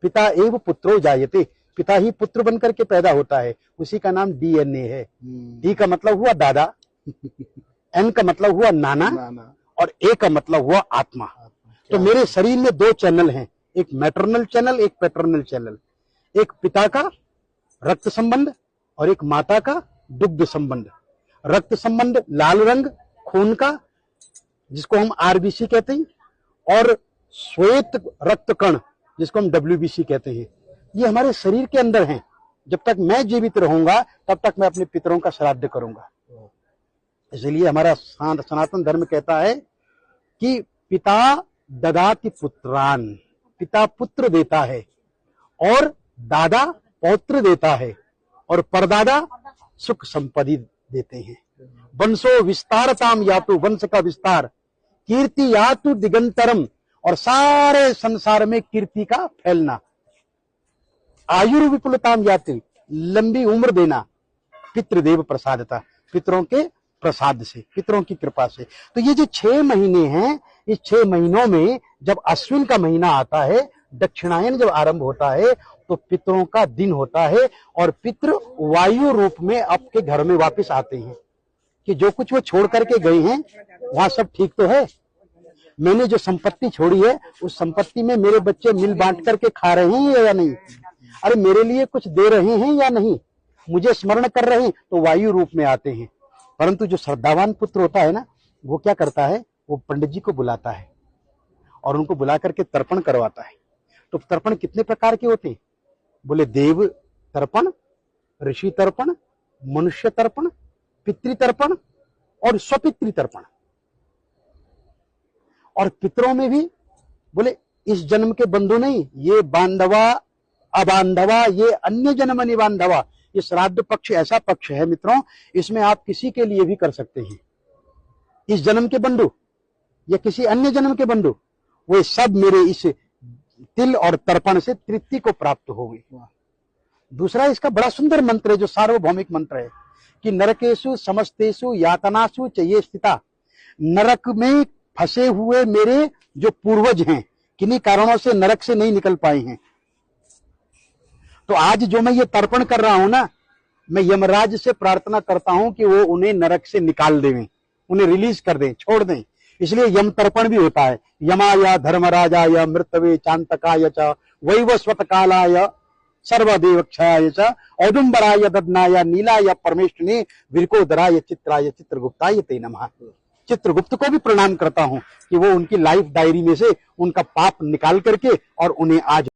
पिता एव पुत्रो जायते, पिता ही पुत्र बनकर के पैदा होता है, उसी का नाम डीएनए है। डी का मतलब हुआ दादा, एन का मतलब हुआ नाना, और ए का मतलब हुआ आत्मा। तो मेरे शरीर में दो चैनल हैं, एक मैटरनल चैनल, एक पैटर्नल चैनल। एक पिता का रक्त संबंध और एक माता का दुग्ध संबंध। रक्त संबंध लाल रंग खून का, जिसको हम आरबीसी कहते हैं, और श्वेत रक्त कण, जिसको हम डब्ल्यूबीसी कहते हैं, ये हमारे शरीर के अंदर हैं। जब तक मैं जीवित रहूंगा तब तक मैं अपने पितरों का श्राद्ध करूंगा। इसलिए हमारा सनातन धर्म कहता है कि पिता ददाति पुत्रान, पिता पुत्र देता है और दादा पौत्र देता है और परदादा सुख संपत्ति देते हैं। वंशो विस्तारताम यातु, वंश का विस्तार, कीर्ति यातु दिगंतरम, और सारे संसार में कीर्ति का फैलना, आयुर् विपुलताम याति, लंबी उम्र देना, पितृदेव प्रसादता, पितरों के प्रसाद से, पितरों की कृपा से। तो ये जो 6 महीने हैं, इस 6 महीनों में जब अश्विन का महीना आता है, दक्षिणायन जब आरंभ होता है, तो पितरों का दिन होता है और पितृ वायु रूप में आपके घर में वापस आते हैं कि जो कुछ वो छोड़ करके गए हैं वहां सब ठीक तो है। मैंने जो संपत्ति छोड़ी है उस संपत्ति में मेरे बच्चे मिल बांट करके खा रहे हैं या नहीं, अरे मेरे लिए कुछ दे रहे हैं या नहीं, मुझे स्मरण कर रहे हैं, तो वायु रूप में आते हैं। परंतु जो श्रद्धावान पुत्र होता है ना, वो क्या करता है, वो पंडित जी को बुलाता है और उनको बुला करके तर्पण करवाता है। तो तर्पण कितने प्रकार के होते हैं? बोले देव तर्पण, ऋषि तर्पण, मनुष्य तर्पण, पितृ तर्पण और स्वपितृ तर्पण। और पितरों में भी बोले इस जन्म के बंधु नहीं, ये बांधवा अबांधवा, ये अन्य जन्म निबांधवा। ये श्राद्ध पक्ष ऐसा पक्ष है मित्रों, इसमें आप किसी के लिए भी कर सकते हैं। इस जन्म के बंधु या किसी अन्य जन्म के बंधु, वे सब मेरे इस तिल और तर्पण से तृप्ति को प्राप्त होंगे। दूसरा इसका बड़ा सुंदर मंत्र है जो सार्वभौमिक मंत्र है कि नरकेशु समस्तेषु यातनासु च ये स्थिता, नरक में फंसे हुए मेरे जो पूर्वज हैं, किन्हीं कारणों से नरक से नहीं निकल पाए हैं, तो आज जो मैं ये तर्पण कर रहा हूं ना, मैं यमराज से प्रार्थना करता हूं कि वो उन्हें नरक से निकाल दें, उन्हें रिलीज कर दें, छोड़ दें। इसलिए यम तर्पण भी होता है। यमाय धर्मराजाय मृतवे चांतकाय च वैवस्वत कालाय सर्वदेवक्षाय च औदुंबराय ददनाय नीलाय परमेष्ठिने विरकोदराय चित्राय चित्रगुप्ताय ते नमः। चित्रगुप्त को भी प्रणाम करता हूं कि वो उनकी लाइफ डायरी में से उनका पाप निकाल करके और उन्हें आज